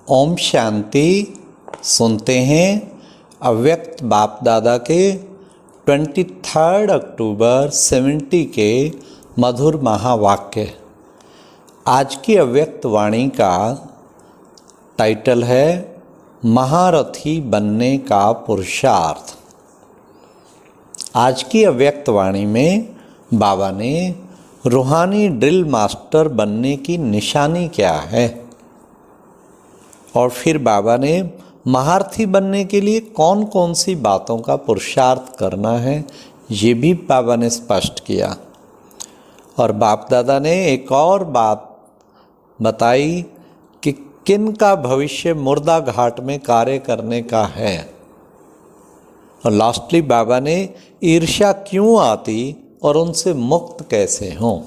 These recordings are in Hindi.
ओम शांति। सुनते हैं अव्यक्त बाप दादा के 23 अक्टूबर 70 के मधुर महावाक्य। आज की अव्यक्त वाणी का टाइटल है महारथी बनने का पुरुषार्थ। आज की अव्यक्त वाणी में बाबा ने रूहानी ड्रिल मास्टर बनने की निशानी क्या है और फिर बाबा ने महारथी बनने के लिए कौन कौन सी बातों का पुरुषार्थ करना है ये भी बाबा ने स्पष्ट किया। और बाप दादा ने एक और बात बताई कि किन का भविष्य मुर्दा घाट में कार्य करने का है। और लास्टली बाबा ने ईर्ष्या क्यों आती और उनसे मुक्त कैसे हों।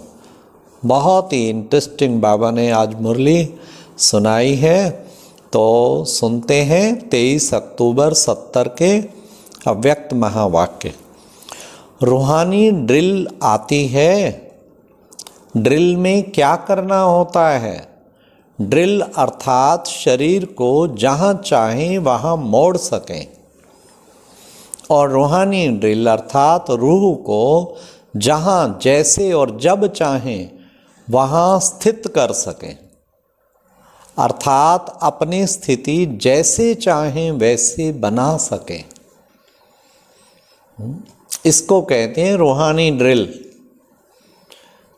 बहुत ही इंटरेस्टिंग बाबा ने आज मुरली सुनाई है, तो सुनते हैं 23 अक्टूबर 70 के अव्यक्त महावाक्य। रूहानी ड्रिल आती है। ड्रिल में क्या करना होता है? ड्रिल अर्थात शरीर को जहाँ चाहें वहाँ मोड़ सकें, और रूहानी ड्रिल अर्थात रूह को जहाँ जैसे और जब चाहें वहाँ स्थित कर सकें, अर्थात अपनी स्थिति जैसे चाहें वैसे बना सकें। इसको कहते हैं रूहानी ड्रिल।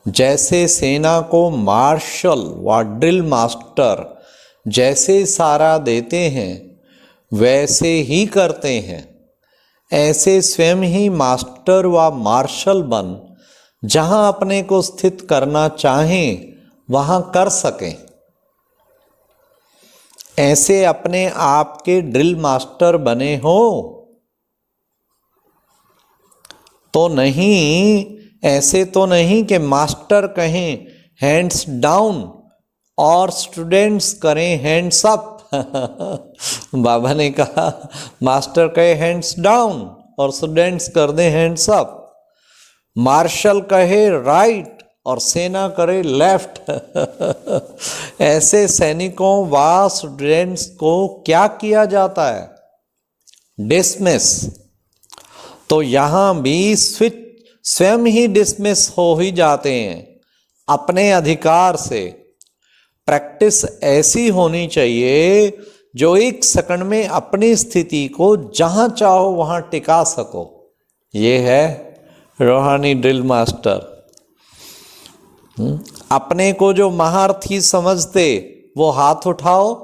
जैसे सेना को मार्शल व ड्रिल मास्टर जैसे इशारा देते हैं वैसे ही करते हैं, ऐसे स्वयं ही मास्टर व मार्शल बन जहां अपने को स्थित करना चाहें वहां कर सकें। ऐसे अपने आप के ड्रिल मास्टर बने हो तो नहीं, ऐसे तो नहीं कि मास्टर कहें हैंड्स डाउन और स्टूडेंट्स करें हैंड्स अप। बाबा ने कहा मास्टर कहे हैंड्स डाउन और स्टूडेंट्स कर दें हैंड्स अप। मार्शल कहे राइट और सेना करे लेफ्ट। ऐसे सैनिकों व स्टूडेंट्स को क्या किया जाता है? डिसमिस। तो यहाँ भी स्विच स्वयं ही डिसमिस हो ही जाते हैं अपने अधिकार से। प्रैक्टिस ऐसी होनी चाहिए जो एक सेकंड में अपनी स्थिति को जहाँ चाहो वहाँ टिका सको। ये है रूहानी ड्रिल मास्टर। अपने को जो महारथी समझते वो हाथ उठाओ।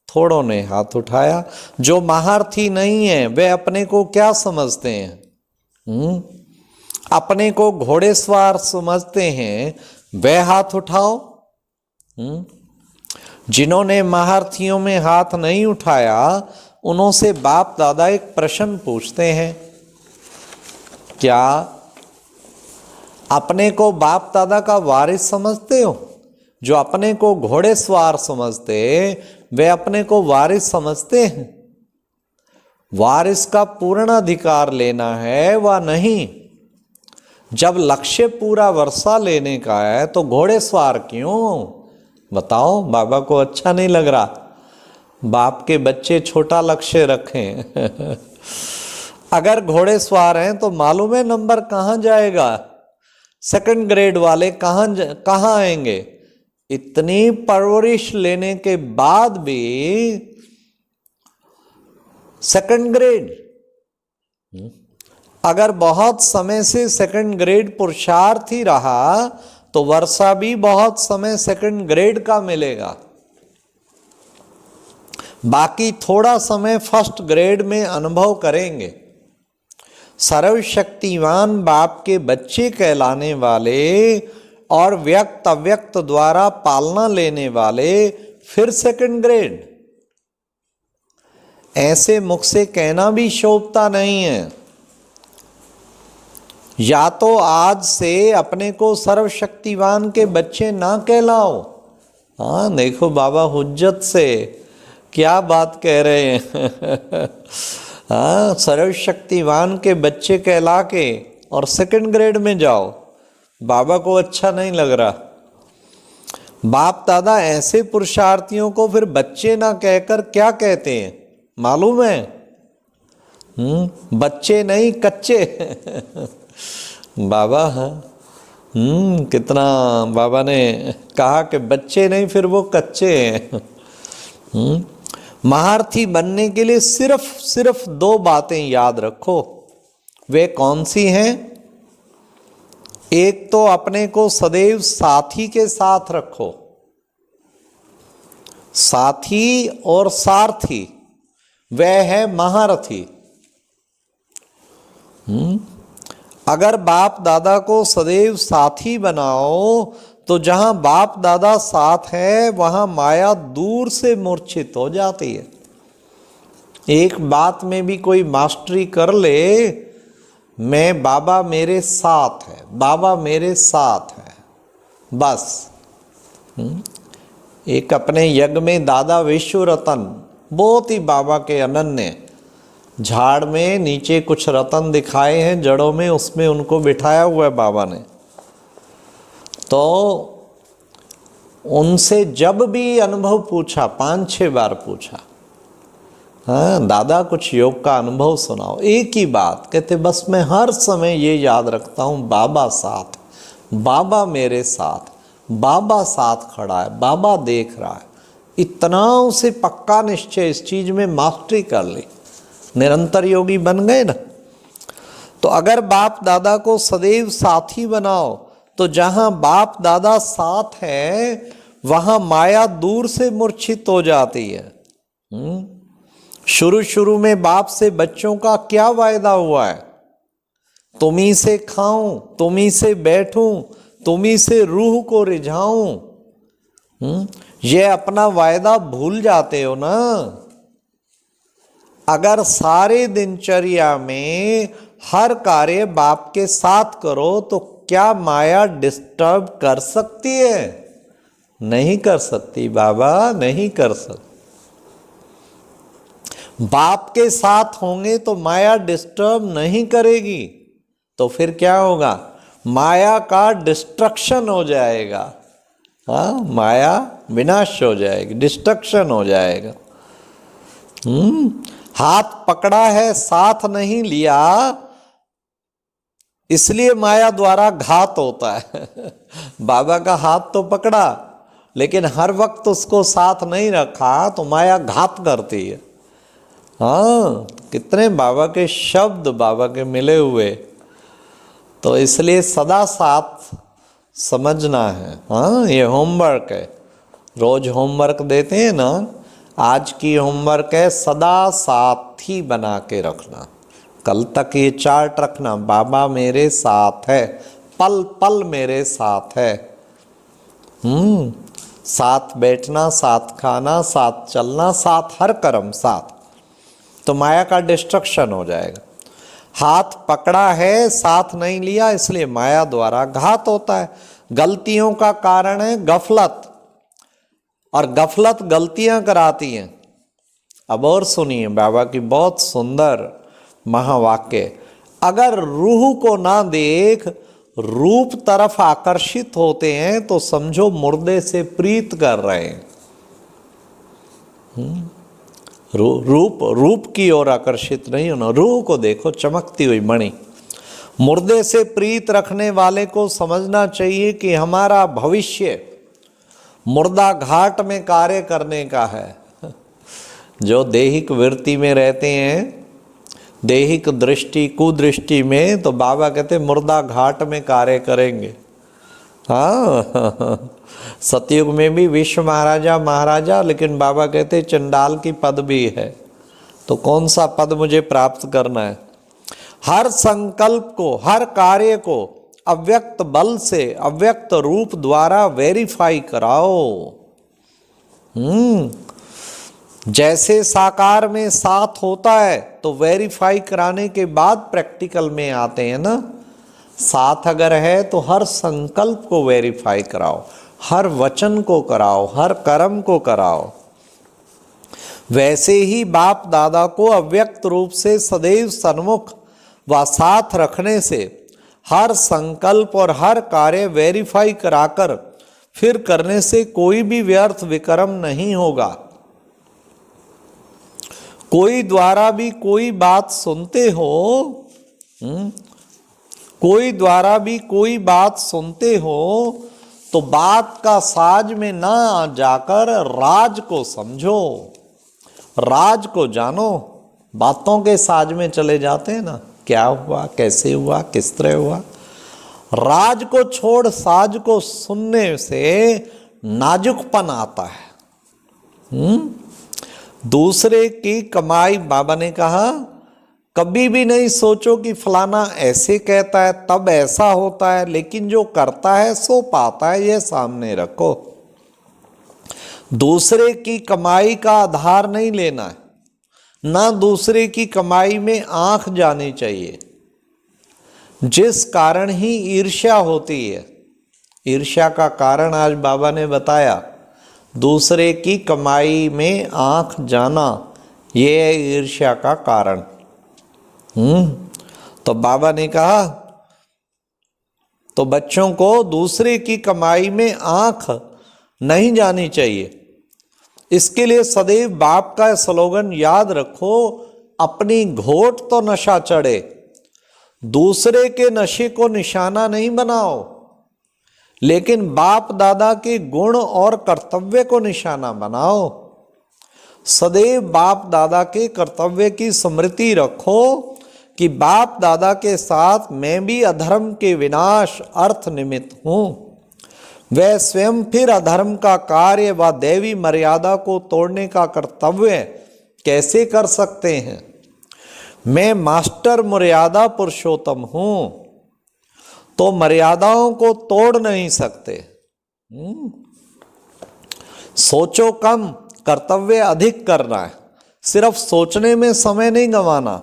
थोड़ों ने हाथ उठाया। जो महारथी नहीं है वे अपने को क्या समझते हैं? अपने को घोड़ेसवार समझते हैं वे हाथ उठाओ। जिन्होंने महारथियों में हाथ नहीं उठाया उन्हों से बाप दादा एक प्रश्न पूछते हैं, क्या अपने को बाप दादा का वारिस समझते हो? जो अपने को घोड़ेसवार समझते वे अपने को वारिस समझते हैं। वारिस का पूर्ण अधिकार लेना है व नहीं। जब लक्ष्य पूरा वर्षा लेने का है तो घोड़ेसवार क्यों? बताओ, बाबा को अच्छा नहीं लग रहा बाप के बच्चे छोटा लक्ष्य रखें। अगर घोड़ेसवार हैं तो मालूम है नंबर कहाँ जाएगा? सेकंड ग्रेड वाले कहाँ आएंगे? इतनी परवरिश लेने के बाद भी सेकंड ग्रेड। अगर बहुत समय से सेकंड ग्रेड पुरुषार्थ ही रहा तो वर्षा भी बहुत समय सेकंड ग्रेड का मिलेगा। बाकी थोड़ा समय फर्स्ट ग्रेड में अनुभव करेंगे। सर्वशक्तिवान बाप के बच्चे कहलाने वाले और व्यक्त अव्यक्त द्वारा पालना लेने वाले फिर सेकंड ग्रेड। ऐसे मुख से कहना भी शोभता नहीं है। या तो आज से अपने को सर्वशक्तिवान के बच्चे ना कहलाओ। हाँ देखो बाबा हुज्जत से क्या बात कह रहे हैं। हाँ, सर्वशक्तिवान के बच्चे कहला के और सेकंड ग्रेड में जाओ। बाबा को अच्छा नहीं लग रहा। बाप दादा ऐसे पुरुषार्थियों को फिर बच्चे ना कहकर क्या कहते हैं मालूम है? बच्चे नहीं कच्चे। बाबा कितना बाबा ने कहा कि बच्चे नहीं फिर वो कच्चे हैं। महारथी बनने के लिए सिर्फ दो बातें याद रखो। वे कौन सी हैं? एक तो अपने को सदैव साथी के साथ रखो। साथी और सारथी वह है महारथी। अगर बाप दादा को सदैव साथी बनाओ तो जहां बाप दादा साथ है वहां माया दूर से मूर्छित हो जाती है। एक बात में भी कोई मास्टरी कर ले, मैं बाबा मेरे साथ है, बाबा मेरे साथ है, बस। एक अपने यज्ञ में दादा विश्व रतन बहुत ही बाबा के अनन्य, झाड़ में नीचे कुछ रतन दिखाए हैं जड़ों में, उसमें उनको बिठाया हुआ है बाबा ने। तो उनसे जब भी अनुभव पूछा, 5-6 बार पूछा, हाँ दादा कुछ योग का अनुभव सुनाओ। एक ही बात कहते, बस मैं हर समय ये याद रखता हूँ बाबा साथ, बाबा मेरे साथ, बाबा साथ खड़ा है, बाबा देख रहा है। इतना उसे पक्का निश्चय, इस चीज में मास्टरी कर ली, निरंतर योगी बन गए ना। तो अगर बाप दादा को सदैव साथी बनाओ तो जहां बाप दादा साथ है वहां माया दूर से मूर्छित हो जाती है। शुरू में बाप से बच्चों का क्या वायदा हुआ है? तुम्ही से खाऊं, तुम्ही से बैठूं, तुम्ही से रूह को रिझाऊं। ये अपना वायदा भूल जाते हो ना। अगर सारे दिनचर्या में हर कार्य बाप के साथ करो तो क्या माया डिस्टर्ब कर सकती है? नहीं कर सकती बाबा, नहीं कर सकती। बाप के साथ होंगे तो माया डिस्टर्ब नहीं करेगी। तो फिर क्या होगा? माया का डिस्ट्रक्शन हो जाएगा। हाँ, माया विनाश हो जाएगी, डिस्ट्रक्शन हो जाएगा। हाथ पकड़ा है, साथ नहीं लिया, इसलिए माया द्वारा घात होता है। बाबा का हाथ तो पकड़ा लेकिन हर वक्त उसको साथ नहीं रखा तो माया घात करती है। हाँ, कितने बाबा के शब्द बाबा के मिले हुए। तो इसलिए सदा साथ समझना है। हाँ, ये होमवर्क है, रोज होमवर्क देते हैं ना, आज की होमवर्क है सदा साथी बना के रखना। कल तक ये चार्ट रखना, बाबा मेरे साथ है, पल पल मेरे साथ है। साथ बैठना, साथ खाना, साथ चलना, साथ हर कर्म साथ, तो माया का डिस्ट्रक्शन हो जाएगा। हाथ पकड़ा है, साथ नहीं लिया, इसलिए माया द्वारा घात होता है। गलतियों का कारण है गफलत, और गफलत गलतियां कराती हैं। अब और सुनिए बाबा की बहुत सुंदर महावाक्य। अगर रूह को ना देख रूप तरफ आकर्षित होते हैं तो समझो मुर्दे से प्रीत कर रहे हैं। रूप की ओर आकर्षित नहीं होना, रूह को देखो, चमकती हुई मणि। मुर्दे से प्रीत रखने वाले को समझना चाहिए कि हमारा भविष्य मुर्दा घाट में कार्य करने का है। जो दैहिक वृत्ति में रहते हैं, दैहिक दृष्टि कुदृष्टि में, तो बाबा कहते मुर्दा घाट में कार्य करेंगे। हाँ, सतयुग में भी विश्व महाराजा, लेकिन बाबा कहते चंडाल की पद भी है। तो कौन सा पद मुझे प्राप्त करना है? हर संकल्प को, हर कार्य को अव्यक्त बल से, अव्यक्त रूप द्वारा वेरीफाई कराओ। जैसे साकार में साथ होता है तो वेरीफाई कराने के बाद प्रैक्टिकल में आते हैं ना। साथ अगर है तो हर संकल्प को वेरीफाई कराओ, हर वचन को कराओ, हर कर्म को कराओ। वैसे ही बाप दादा को अव्यक्त रूप से सदैव सन्मुख व साथ रखने से हर संकल्प और हर कार्य वेरीफाई कराकर फिर करने से कोई भी व्यर्थ विक्रम नहीं होगा। कोई द्वारा भी कोई बात सुनते हो, कोई द्वारा भी कोई बात सुनते हो तो बात का साज में ना जाकर राज को समझो, राज को जानो। बातों के साज में चले जाते हैं ना, क्या हुआ, कैसे हुआ, किस तरह हुआ। राज को छोड़ साज को सुनने से नाजुकपन आता है। दूसरे की कमाई, बाबा ने कहा कभी भी नहीं सोचो कि फलाना ऐसे कहता है तब ऐसा होता है, लेकिन जो करता है सो पाता है, यह सामने रखो। दूसरे की कमाई का आधार नहीं लेना है, ना दूसरे की कमाई में आंख जानी चाहिए, जिस कारण ही ईर्ष्या होती है। ईर्ष्या का कारण आज बाबा ने बताया, दूसरे की कमाई में आंख जाना, यह है ईर्ष्या का कारण। तो बाबा ने कहा तो बच्चों को दूसरे की कमाई में आंख नहीं जानी चाहिए। इसके लिए सदैव बाप का स्लोगन याद रखो, अपनी घोट तो नशा चढ़े, दूसरे के नशे को निशाना नहीं बनाओ, लेकिन बाप दादा के गुण और कर्तव्य को निशाना बनाओ। सदैव बाप दादा के कर्तव्य की स्मृति रखो कि बाप दादा के साथ मैं भी अधर्म के विनाश अर्थ निमित्त हूं। वह स्वयं फिर अधर्म का कार्य व दैवी मर्यादा को तोड़ने का कर्तव्य कैसे कर सकते हैं। मैं मास्टर मर्यादा पुरुषोत्तम हूं, तो मर्यादाओं को तोड़ नहीं सकते। सोचो कम, कर्तव्य अधिक करना है, सिर्फ सोचने में समय नहीं गंवाना।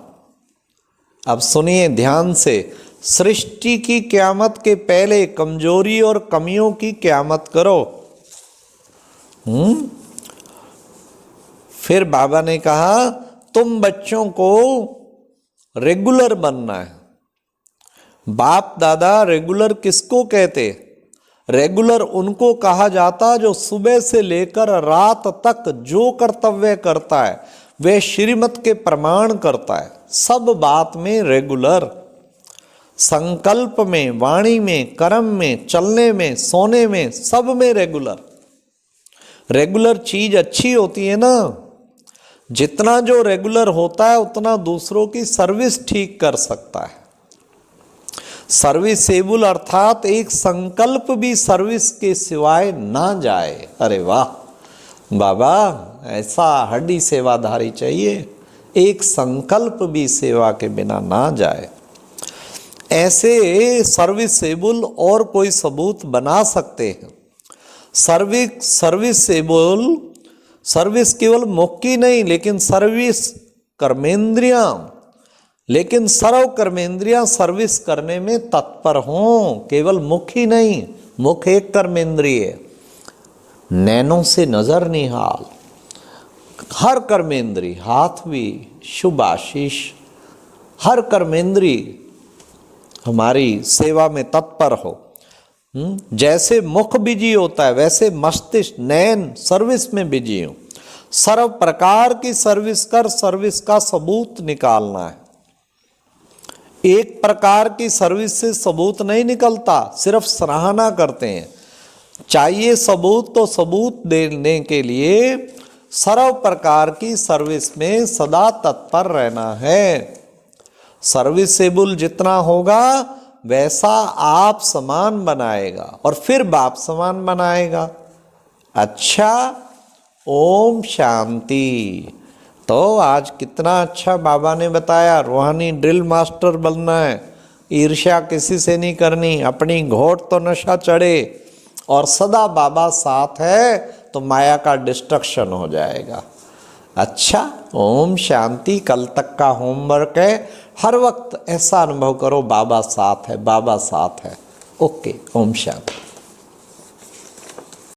अब सुनिए ध्यान से, सृष्टि की क़यामत के पहले कमजोरी और कमियों की क़यामत करो। फिर बाबा ने कहा तुम बच्चों को रेगुलर बनना है। बाप दादा रेगुलर किसको कहते? रेगुलर उनको कहा जाता जो सुबह से लेकर रात तक जो कर्तव्य करता है वह श्रीमत के प्रमाण करता है। सब बात में रेगुलर, संकल्प में, वाणी में, कर्म में, चलने में, सोने में, सब में रेगुलर। रेगुलर चीज अच्छी होती है ना। जितना जो रेगुलर होता है उतना दूसरों की सर्विस ठीक कर सकता है। सर्विसेबल अर्थात एक संकल्प भी सर्विस के सिवाय ना जाए। अरे वाह बाबा, ऐसा हड्डी सेवाधारी चाहिए, एक संकल्प भी सेवा के बिना ना जाए। ऐसे सर्विसेबल और कोई सबूत बना सकते हैं। सर्विसेबल, सर्विस केवल मुख की नहीं, लेकिन सर्विस कर्मेंद्रियां, लेकिन सर्व कर्मेंद्रियां सर्विस करने में तत्पर हों, केवल मुख ही नहीं। मुख एक कर्मेंद्रिय, नैनों से नजर निहाल, हर कर्मेंद्री, हाथ भी, शुभ आशीष, हर कर्मेंद्री हमारी सेवा में तत्पर हो। जैसे मुख बिजी होता है वैसे मस्तिष्क, नैन सर्विस में बिजी हो। सर्व प्रकार की सर्विस कर सर्विस का सबूत निकालना है। एक प्रकार की सर्विस से सबूत नहीं निकलता, सिर्फ सराहना करते हैं। चाहिए सबूत तो सबूत देने के लिए सर्व प्रकार की सर्विस में सदा तत्पर रहना है। सर्विसेबल जितना होगा वैसा आप समान बनाएगा और फिर बाप समान बनाएगा। अच्छा, ओम शांति। तो आज कितना अच्छा बाबा ने बताया, रूहानी ड्रिल मास्टर बनना है, ईर्ष्या किसी से नहीं करनी, अपनी घोट तो नशा चढ़े और सदा बाबा साथ है तो माया का डिस्ट्रक्शन हो जाएगा। अच्छा, ओम शांति। कल तक का होमवर्क है, हर वक्त ऐसा अनुभव करो बाबा साथ है, बाबा साथ है। ओके, ओम शांति।